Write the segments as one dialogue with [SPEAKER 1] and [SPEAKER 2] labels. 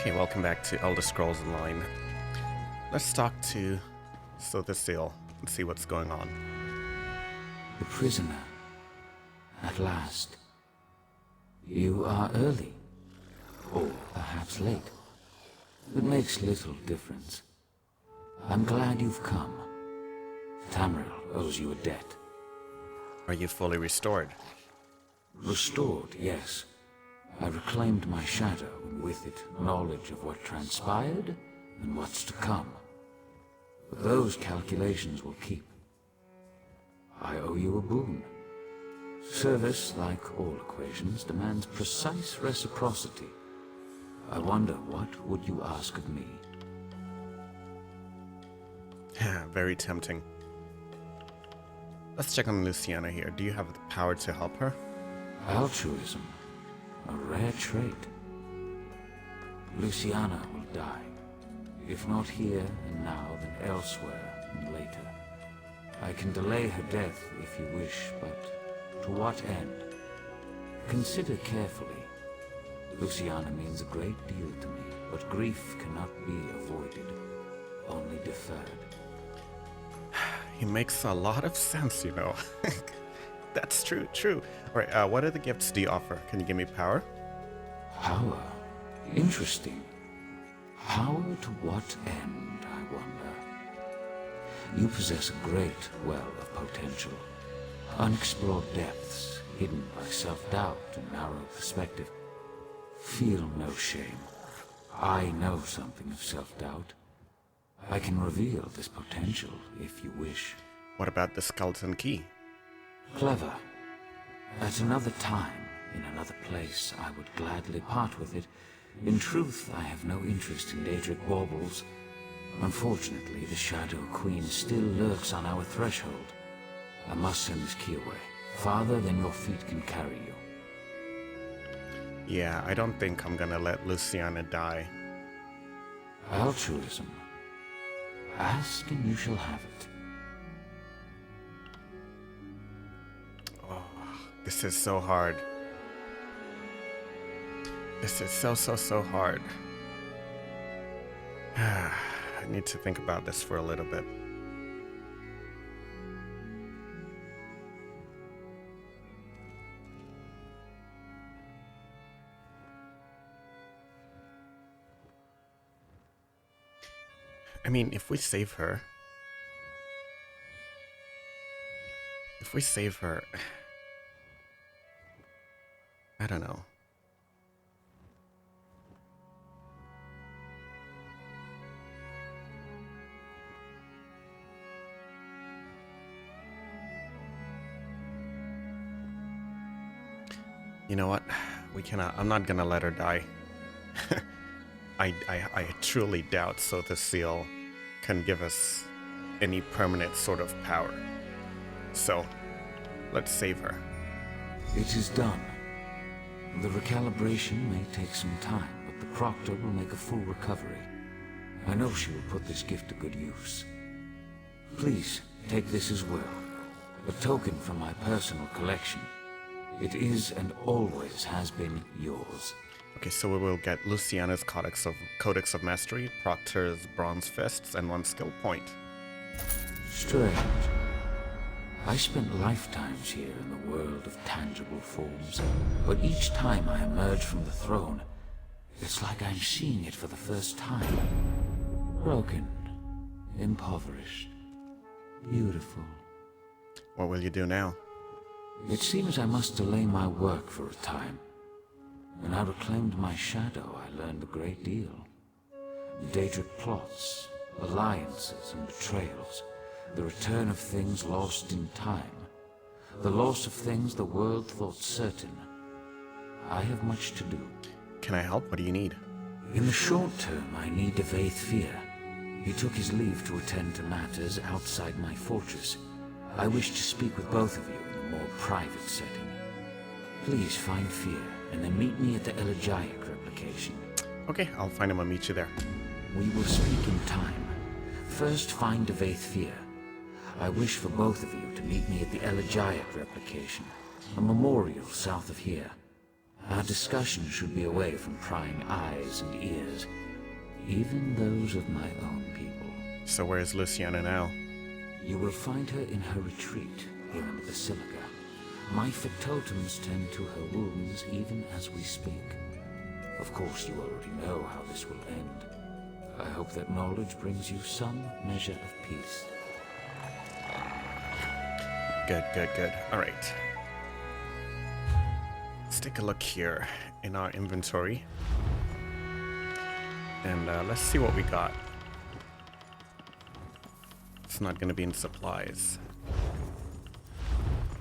[SPEAKER 1] Okay, welcome back to Elder Scrolls Online. Let's talk to Sotha Sil and see what's going on.
[SPEAKER 2] The prisoner. At last. You are early. Or perhaps late. It makes little difference. I'm glad you've come. Tamriel owes you a debt.
[SPEAKER 1] Are you fully restored?
[SPEAKER 2] Restored, yes. I reclaimed my shadow, and with it, knowledge of what transpired and what's to come. But those calculations will keep. I owe you a boon. Service, like all equations, demands precise reciprocity. I wonder, what would you ask of me?
[SPEAKER 1] Very tempting. Let's check on Luciana here. Do you have the power to help her?
[SPEAKER 2] Altruism. A rare trait. Luciana will die. If not here and now, then elsewhere and later. I can delay her death if you wish, but to what end? Consider carefully. Luciana means a great deal to me, but grief cannot be avoided, only deferred.
[SPEAKER 1] He makes a lot of sense, you know. That's true. Alright, what other gifts do you offer? Can you give me power?
[SPEAKER 2] Power? Interesting. Power to what end, I wonder? You possess a great well of potential. Unexplored depths, hidden by self-doubt and narrow perspective. Feel no shame. I know something of self-doubt. I can reveal this potential if you wish.
[SPEAKER 1] What about the skeleton key?
[SPEAKER 2] Clever. At another time, in another place, I would gladly part with it. In truth, I have no interest in Daedric baubles. Unfortunately, the Shadow Queen still lurks on our threshold. I must send this key away, farther than your feet can carry you.
[SPEAKER 1] Yeah, I don't think I'm gonna let Luciana die.
[SPEAKER 2] Altruism. Ask and you shall have it.
[SPEAKER 1] Oh, this is so hard. This is so hard. I need to think about this for a little bit. I mean, if we save her, I don't know. You know what? We cannot. I'm not gonna let her die. I truly doubt Sotha Sil can give us any permanent sort of power. So, let's save her.
[SPEAKER 2] It is done. The recalibration may take some time, but the Proctor will make a full recovery. I know she will put this gift to good use. Please, take this as well. A token from my personal collection. It is and always has been yours.
[SPEAKER 1] Okay, so we will get Luciana's Codex of Mastery, Proctor's Bronze Fists, and 1 skill point.
[SPEAKER 2] Strange. I spent lifetimes here in the world of tangible forms, but each time I emerge from the throne, it's like I'm seeing it for the first time. Broken, impoverished, beautiful.
[SPEAKER 1] What will you do now?
[SPEAKER 2] It seems I must delay my work for a time. When I reclaimed my shadow, I learned a great deal. Daedric plots, alliances and betrayals, the return of things lost in time, the loss of things the world thought certain. I have much to do.
[SPEAKER 1] Can I help? What do you need?
[SPEAKER 2] In the short term, I need Dwemer. He took his leave to attend to matters outside my fortress. I wish to speak with both of you in a more private setting. Please find Fear, and then meet me at the Elegiac replication.
[SPEAKER 1] Okay, I'll find him and meet you there.
[SPEAKER 2] We will speak in time. First, find Dwemer. I wish for both of you to meet me at the Elegiac replication, a memorial south of here. Our discussion should be away from prying eyes and ears, even those of my own people.
[SPEAKER 1] So where's Luciana now?
[SPEAKER 2] You will find her in her retreat here in the Basilica. My factotums tend to her wounds even as we speak. Of course, you already know how this will end. I hope that knowledge brings you some measure of peace.
[SPEAKER 1] Good, good, good. All right. Let's take a look here in our inventory. And let's see what we got. It's not going to be in supplies.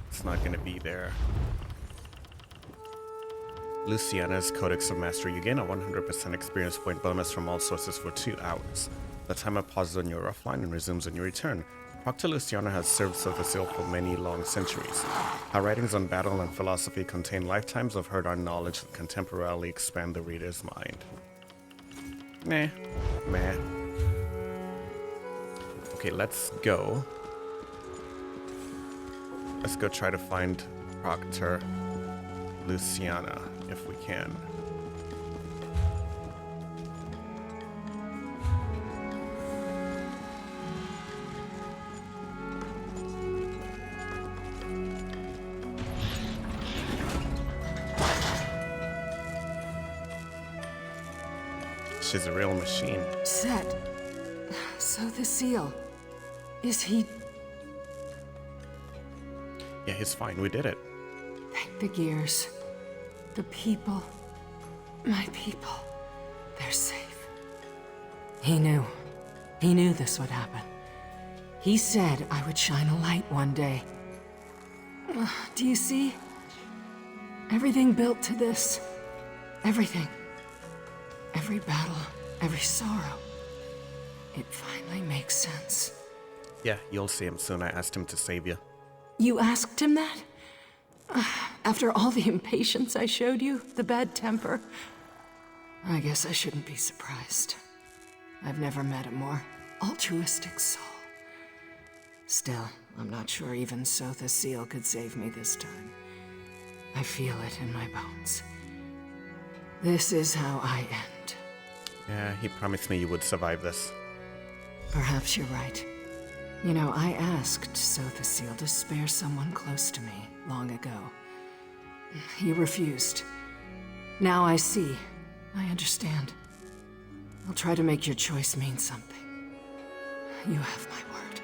[SPEAKER 1] It's not going to be there. Luciana's Codex of Mastery. You gain a 100% experience point bonus from all sources for 2 hours. The timer pauses on your offline and resumes on your return. Dr. Luciana has served Sotha Sil for many long centuries. Her writings on battle and philosophy contain lifetimes of hard-earned knowledge that can temporarily expand the reader's mind. Meh. Meh. Okay, let's go. Let's go try to find Proctor Luciana, if we can. She's a real machine.
[SPEAKER 3] Set. Sotha Sil. Is he...
[SPEAKER 1] Yeah, he's fine. We did it.
[SPEAKER 3] Thank the gears. The people. My people. They're safe. He knew. He knew this would happen. He said I would shine a light one day. Do you see? Everything built to this. Everything. Every battle, every sorrow. It finally makes sense.
[SPEAKER 1] Yeah, you'll see him soon. I asked him to save you.
[SPEAKER 3] You asked him that? After all the impatience I showed you, the bad temper, I guess I shouldn't be surprised. I've never met a more altruistic soul. Still, I'm not sure even Sotha Sil could save me this time. I feel it in my bones. This is how I end.
[SPEAKER 1] Yeah, he promised me you would survive this.
[SPEAKER 3] Perhaps you're right. You know, I asked Sotha Sil to spare someone close to me long ago. He refused. Now I see. I understand. I'll try to make your choice mean something. You have my word.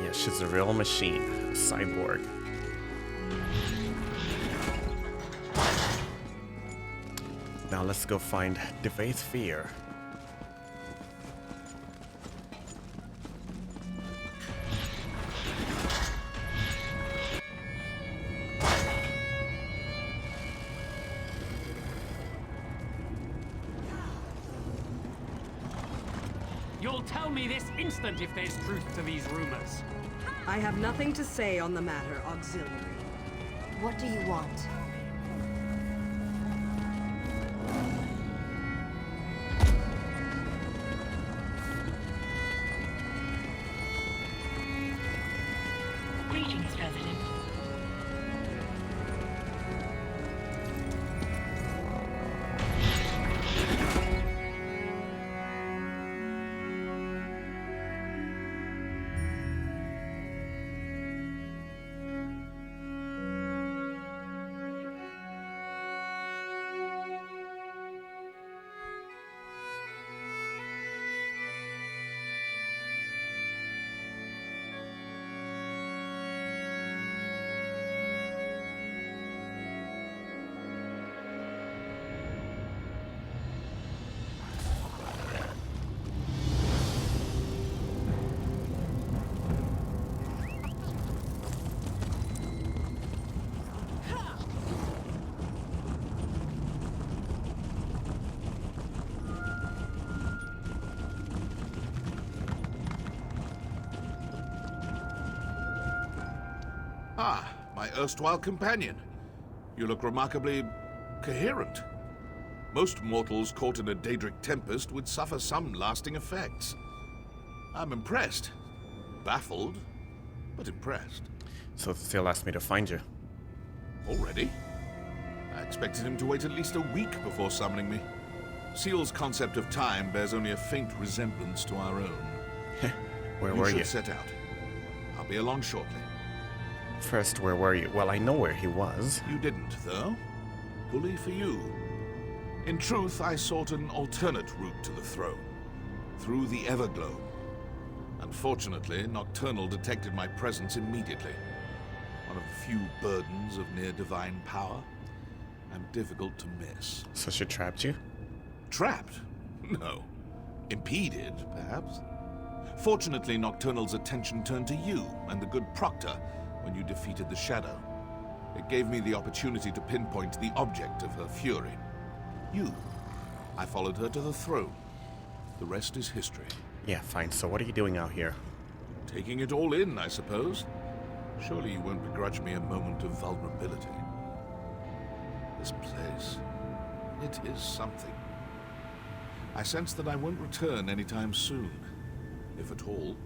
[SPEAKER 1] Yeah, she's a real machine. A cyborg. Now let's go find Devaith Fear.
[SPEAKER 4] You'll tell me this instant if there's truth to these rumors.
[SPEAKER 5] I have nothing to say on the matter, Auxiliary.
[SPEAKER 6] What do you want?
[SPEAKER 7] Greetings, President.
[SPEAKER 8] Ah, my erstwhile companion. You look remarkably coherent. Most mortals caught in a Daedric tempest would suffer some lasting effects. I'm impressed. Baffled, but impressed.
[SPEAKER 1] Sotha Sil asked me to find you.
[SPEAKER 8] Already? I expected him to wait at least a week before summoning me. Seal's concept of time bears only a faint resemblance to our own.
[SPEAKER 1] Where were
[SPEAKER 8] You
[SPEAKER 1] you?
[SPEAKER 8] should set out. I'll be along shortly.
[SPEAKER 1] First, where were you? Well, I know where he was.
[SPEAKER 8] You didn't, though. Bully for you. In truth, I sought an alternate route to the throne. Through the Everglow. Unfortunately, Nocturnal detected my presence immediately. One of the few burdens of near-divine power. I'm difficult to miss.
[SPEAKER 1] So she trapped you?
[SPEAKER 8] Trapped? No. Impeded, perhaps. Fortunately, Nocturnal's attention turned to you and the good Proctor when you defeated the Shadow. It gave me the opportunity to pinpoint the object of her fury. You. I followed her to the throne. The rest is history.
[SPEAKER 1] Yeah, fine. So what are you doing out here?
[SPEAKER 8] Taking it all in, I suppose. Surely you won't begrudge me a moment of vulnerability. This place, it is something. I sense that I won't return anytime soon, if at all.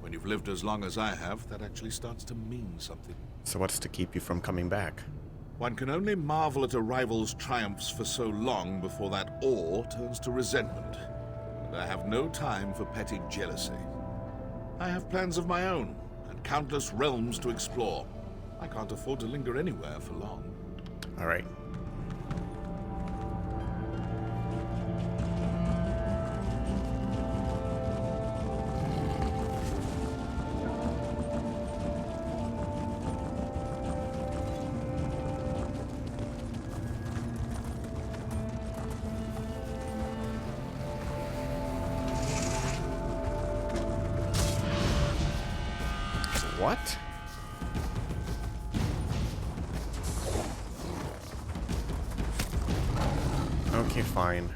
[SPEAKER 8] When you've lived as long as I have, that actually starts to mean something.
[SPEAKER 1] So what's to keep you from coming back?
[SPEAKER 8] One can only marvel at a rival's triumphs for so long before that awe turns to resentment. And I have no time for petty jealousy. I have plans of my own, and countless realms to explore. I can't afford to linger anywhere for long.
[SPEAKER 1] All right. What? Okay, fine.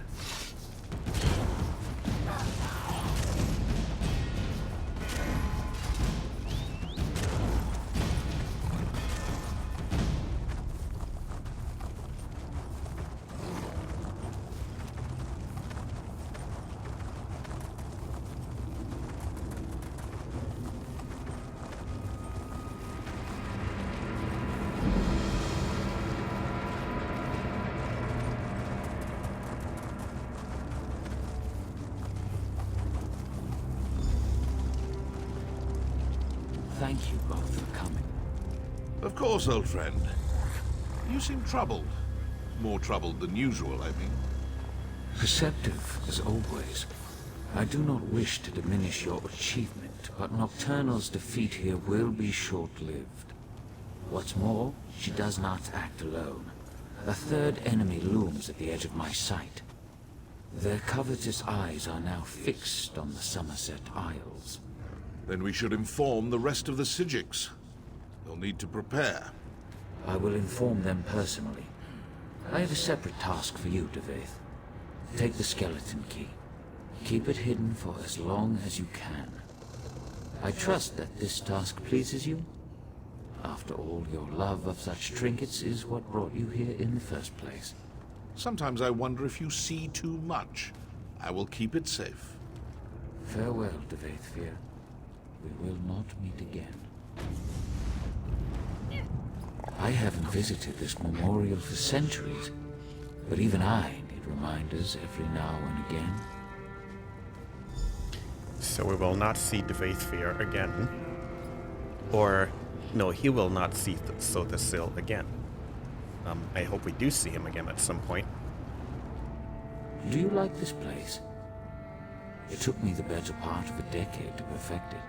[SPEAKER 2] Thank you both for coming.
[SPEAKER 8] Of course, old friend. You seem troubled. More troubled than usual, I mean.
[SPEAKER 2] Perceptive, as always. I do not wish to diminish your achievement, but Nocturnal's defeat here will be short-lived. What's more, she does not act alone. A third enemy looms at the edge of my sight. Their covetous eyes are now fixed on the Somerset Isles.
[SPEAKER 8] Then we should inform the rest of the Sijiks. They'll need to prepare.
[SPEAKER 2] I will inform them personally. I have a separate task for you, Dwemer. Take the skeleton key. Keep it hidden for as long as you can. I trust that this task pleases you. After all, your love of such trinkets is what brought you here in the first place.
[SPEAKER 8] Sometimes I wonder if you see too much. I will keep it safe.
[SPEAKER 2] Farewell, Dwemer. We will not meet again. I haven't visited this memorial for centuries, but even I need reminders every now and again.
[SPEAKER 1] So we will not see Dwemer again. Or, no, he will not see Sotha Sil again. I hope we do see him again at some point.
[SPEAKER 2] Do you like this place? It took me the better part of a decade to perfect it.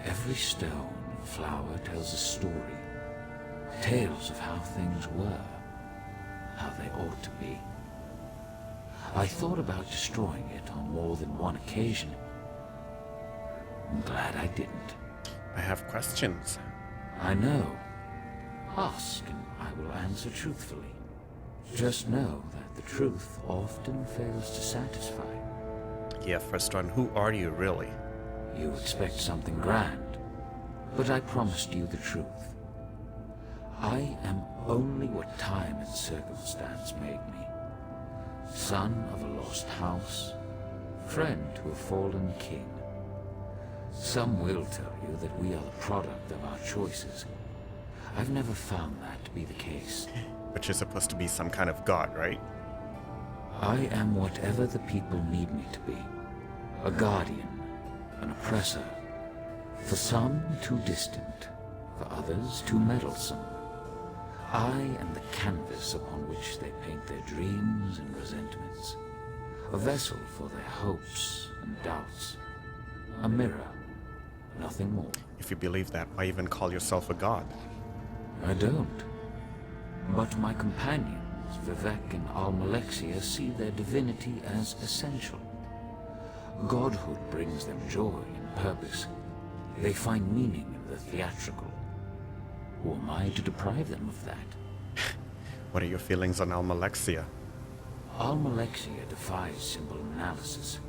[SPEAKER 2] Every stone and flower tells a story. Tales of how things were. How they ought to be. I thought about destroying it on more than one occasion. I'm glad I didn't.
[SPEAKER 1] I have questions.
[SPEAKER 2] I know. Ask and I will answer truthfully. Just know that the truth often fails to satisfy.
[SPEAKER 1] Yeah, first one, who are you really?
[SPEAKER 2] You expect something grand, but I promised you the truth. I am only what time and circumstance made me. Son of a lost house, friend to a fallen king. Some will tell you that we are the product of our choices. I've never found that to be the case.
[SPEAKER 1] But you're supposed to be some kind of god, right?
[SPEAKER 2] I am whatever the people need me to be. A guardian, an oppressor. For some, too distant. For others, too meddlesome. I am the canvas upon which they paint their dreams and resentments. A vessel for their hopes and doubts. A mirror, nothing more.
[SPEAKER 1] If you believe that, why even call yourself a god?
[SPEAKER 2] I don't. But my companions, Vivek and Almalexia, see their divinity as essential. Godhood brings them joy and purpose. They find meaning in the theatrical. Who am I to deprive them of that?
[SPEAKER 1] What are your feelings on Almalexia?
[SPEAKER 2] Almalexia defies simple analysis.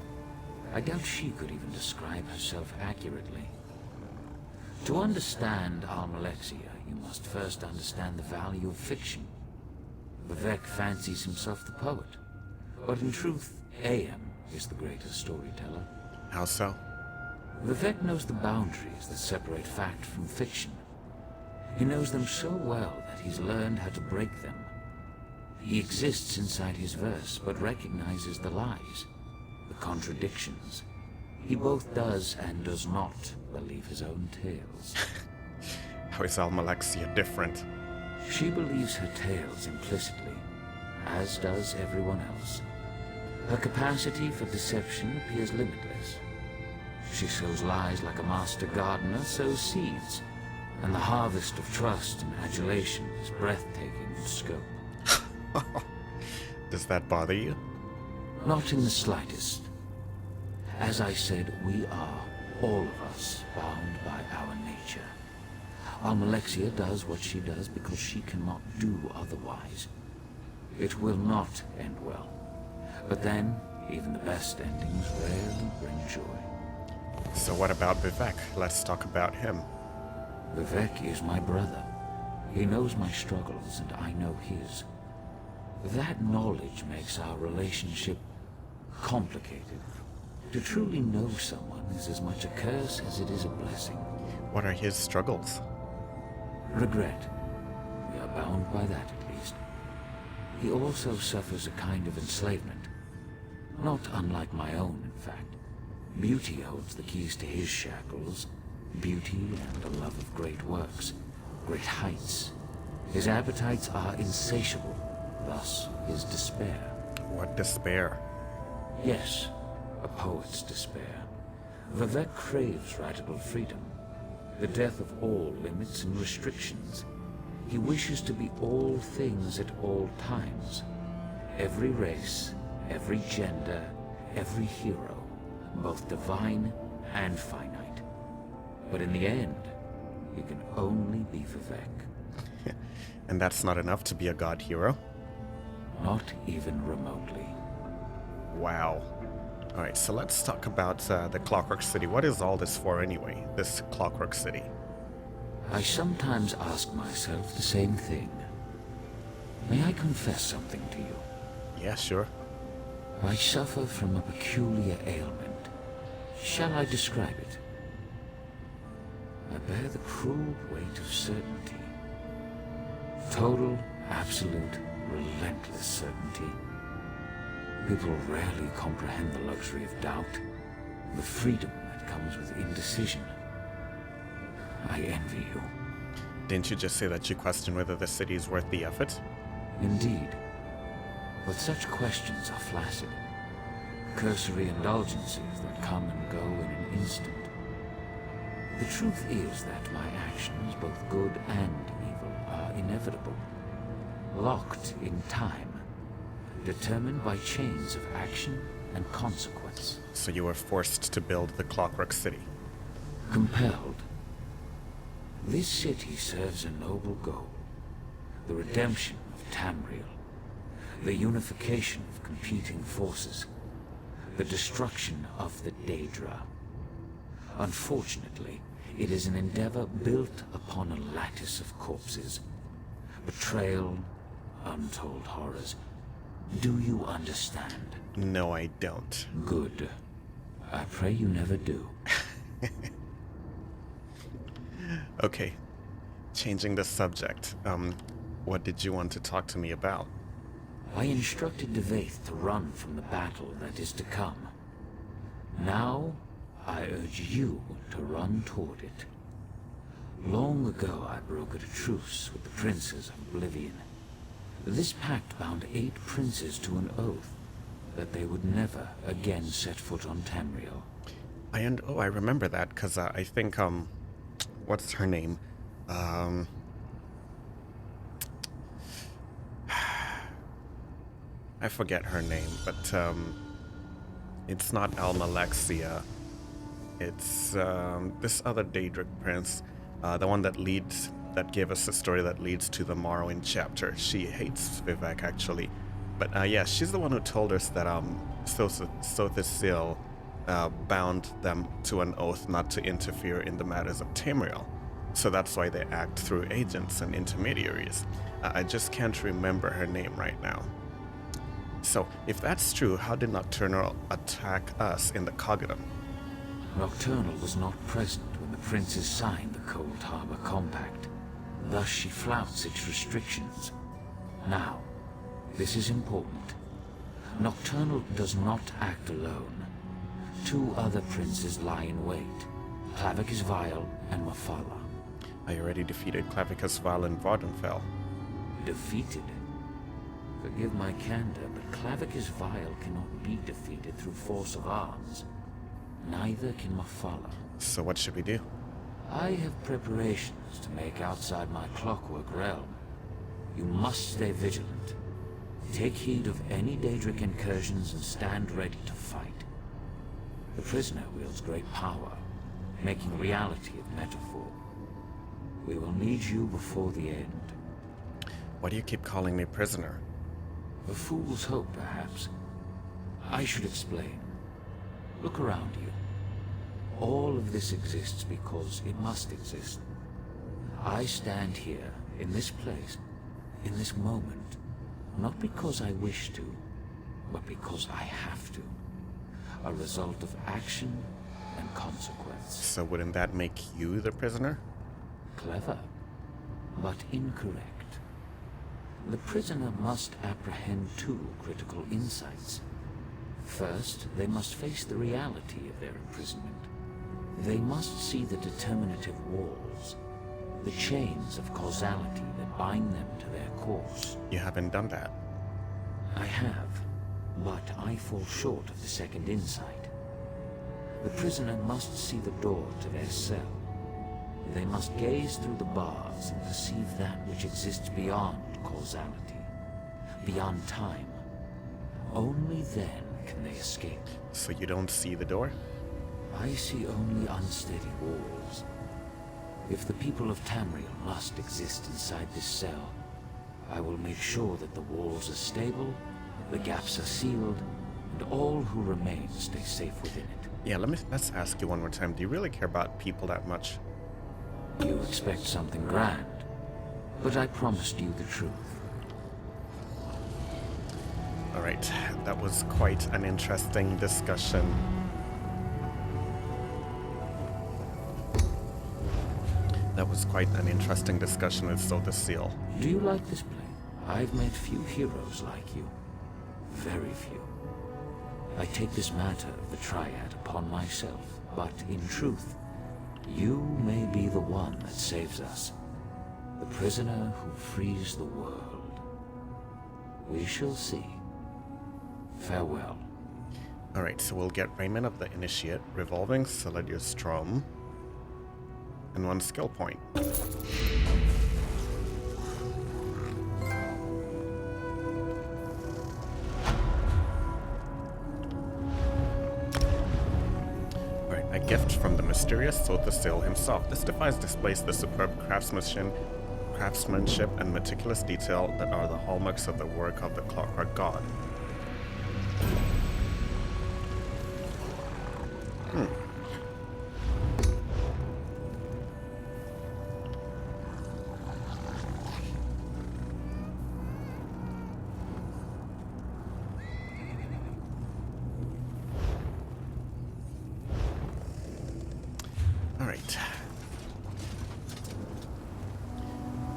[SPEAKER 2] I doubt she could even describe herself accurately. To understand Almalexia, you must first understand the value of fiction. Vivek fancies himself the poet, but in truth, AM is the greatest storyteller.
[SPEAKER 1] How so?
[SPEAKER 2] Vivek knows the boundaries that separate fact from fiction. He knows them so well that he's learned how to break them. He exists inside his verse, but recognizes the lies, the contradictions. He both does and does not believe his own tales.
[SPEAKER 1] How is Almalexia different?
[SPEAKER 2] She believes her tales implicitly, as does everyone else. Her capacity for deception appears limitless. She sows lies like a master gardener sows seeds, and the harvest of trust and adulation is breathtaking in scope.
[SPEAKER 1] Does that bother you?
[SPEAKER 2] Not in the slightest. As I said, we are, all of us, bound by our nature. Almalexia does what she does because she cannot do otherwise. It will not end well. But then, even the best endings rarely bring joy.
[SPEAKER 1] So what about Vivek? Let's talk about him.
[SPEAKER 2] Vivek is my brother. He knows my struggles and I know his. That knowledge makes our relationship complicated. To truly know someone is as much a curse as it is a blessing.
[SPEAKER 1] What are his struggles?
[SPEAKER 2] Regret. We are bound by that, at least. He also suffers a kind of enslavement. Not unlike my own, in fact. Beauty holds the keys to his shackles. Beauty and a love of great works, great heights. His appetites are insatiable, thus his despair.
[SPEAKER 1] What despair?
[SPEAKER 2] Yes, a poet's despair. Vivek craves radical freedom, the death of all limits and restrictions. He wishes to be all things at all times. Every race, every gender, every hero, both divine and finite. But in the end, he can only be Vivek.
[SPEAKER 1] And that's not enough to be a god hero?
[SPEAKER 2] Not even remotely.
[SPEAKER 1] Wow. Alright, so let's talk about the Clockwork City. What is all this for anyway, this Clockwork City?
[SPEAKER 2] I sometimes ask myself the same thing. May I confess something to you?
[SPEAKER 1] Yeah, sure.
[SPEAKER 2] I suffer from a peculiar ailment. Shall I describe it? I bear the cruel weight of certainty. Total, absolute, relentless certainty. People rarely comprehend the luxury of doubt, the freedom that comes with indecision. I envy you.
[SPEAKER 1] Didn't you just say that you question whether the city is worth the effort?
[SPEAKER 2] Indeed. But such questions are flaccid. Cursory indulgences that come and go in an instant. The truth is that my actions, both good and evil, are inevitable. Locked in time. Determined by chains of action and consequence.
[SPEAKER 1] So you were forced to build the Clockwork City.
[SPEAKER 2] Compelled. This city serves a noble goal. The redemption of Tamriel. The unification of competing forces. The destruction of the Daedra. Unfortunately, it is an endeavor built upon a lattice of corpses. Betrayal, untold horrors. Do you understand?
[SPEAKER 1] No, I don't.
[SPEAKER 2] Good. I pray you never do.
[SPEAKER 1] Okay, changing the subject. What did you want to talk to me about?
[SPEAKER 2] I instructed Dwemer to run from the battle that is to come. Now, I urge you to run toward it. Long ago, I brokered a truce with the Princes of Oblivion. This pact bound 8 princes to an oath that they would never again set foot on Tamriel.
[SPEAKER 1] I remember that, because I think, what's her name? I forget her name, but, it's not Almalexia. It's, this other Daedric prince, the one that gave us the story that leads to the Morrowind chapter. She hates Vivek, actually. But, yeah, she's the one who told us that, Sotha Sil, bound them to an oath not to interfere in the matters of Tamriel. So that's why they act through agents and intermediaries. I just can't remember her name right now. So, if that's true, how did Nocturnal attack us in the Cognitum?
[SPEAKER 2] Nocturnal was not present when the princes signed the Cold Harbor Compact. Thus she flouts its restrictions. Now, this is important. Nocturnal does not act alone. 2 other princes lie in wait, Clavicus Vile and Mafala.
[SPEAKER 1] I already defeated Clavicus Vile and Vardenfell.
[SPEAKER 2] Defeated? Forgive my candor, but Clavicus Vile cannot be defeated through force of arms. Neither can Mafala.
[SPEAKER 1] So what should we do?
[SPEAKER 2] I have preparations to make outside my Clockwork realm. You must stay vigilant. Take heed of any Daedric incursions and stand ready to fight. The prisoner wields great power, making reality of metaphor. We will need you before the end.
[SPEAKER 1] Why do you keep calling me prisoner?
[SPEAKER 2] A fool's hope, perhaps. I should explain. Look around you. All of this exists because it must exist. I stand here, in this place, in this moment, not because I wish to, but because I have to. A result of action and consequence.
[SPEAKER 1] So wouldn't that make you the prisoner?
[SPEAKER 2] Clever, but incorrect. The prisoner must apprehend 2 critical insights. First, they must face the reality of their imprisonment. They must see the determinative walls, the chains of causality that bind them to their course.
[SPEAKER 1] You haven't done that.
[SPEAKER 2] I have, but I fall short of the second insight. The prisoner must see the door to their cell. They must gaze through the bars and perceive that which exists beyond causality, beyond time. Only then can they escape.
[SPEAKER 1] So you don't see the door?
[SPEAKER 2] I see only unsteady walls. If the people of Tamriel must exist inside this cell, I will make sure that the walls are stable, the gaps are sealed, and all who remain stay safe within it.
[SPEAKER 1] Yeah, let's ask you one more time. Do you really care about people that much?
[SPEAKER 2] You expect something grand, but I promised you the truth.
[SPEAKER 1] Alright, that was quite an interesting discussion. That was quite an interesting discussion with Sotha Sil.
[SPEAKER 2] Do you like this play? I've met few heroes like you. Very few. I take this matter of the Triad upon myself, but in truth, you may be the one that saves us. The prisoner who frees the world. We shall see. Farewell.
[SPEAKER 1] Alright, so we'll get Raiment of the Initiate, Revolving Cylinder Strom, and 1 skill point. Alright, a gift from the mysterious Sotha Sil himself. This device displays the superb craftsmanship and meticulous detail that are the hallmarks of the work of the Clockwork God. Alright.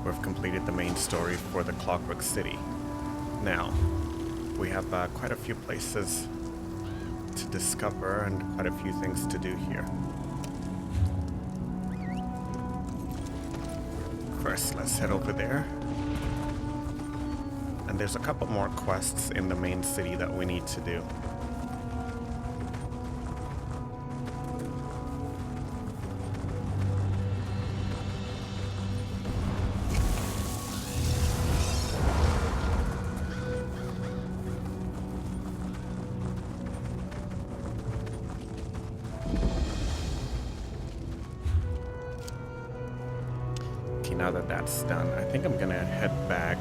[SPEAKER 1] we've completed the main story for the Clockwork City. Now, we have quite a few places to discover and quite a few things to do here. First, let's head over there. And there's a couple more quests in the main city that we need to do. Now that that's done, I think I'm gonna head back.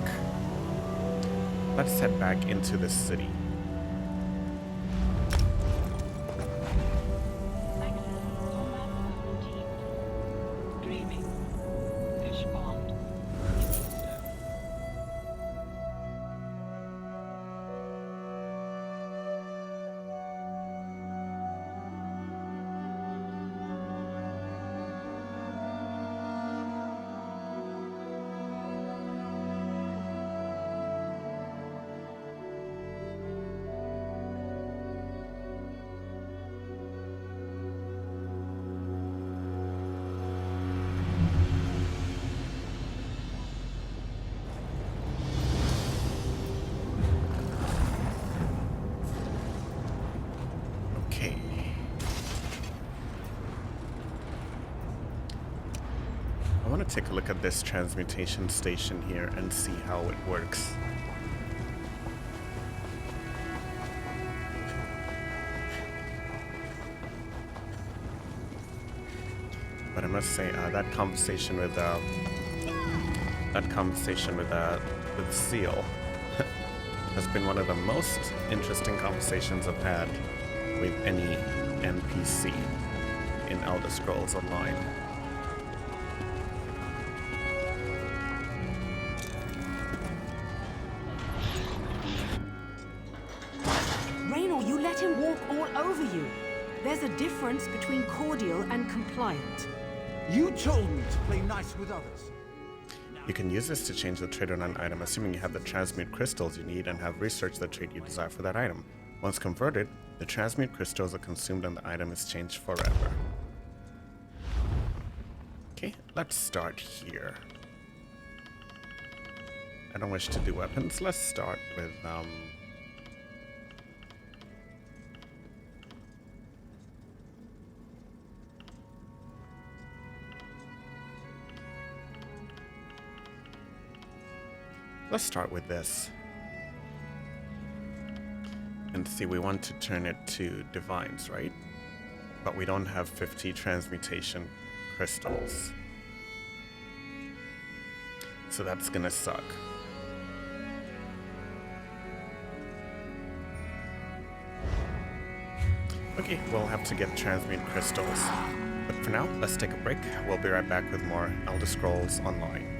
[SPEAKER 1] Let's head back into the city. I want to take a look at this transmutation station here and see how it works. But I must say that conversation with Seal has been one of the most interesting conversations I've had with any NPC in Elder Scrolls Online.
[SPEAKER 5] You let him walk all over you. There's a difference between cordial and compliant.
[SPEAKER 7] You told me to play nice with others.
[SPEAKER 1] You can use this to change the trait on an item, assuming you have the transmute crystals you need and have researched the trait you desire for that item. Once converted, the transmute crystals are consumed and the item is changed forever. Okay, let's start here. I don't wish to do weapons. Let's start with let's start with this. And see, we want to turn it to divines, right? But we don't have 50 transmutation crystals. So that's gonna suck. Okay, we'll have to get transmute crystals. But for now, let's take a break. We'll be right back with more Elder Scrolls Online.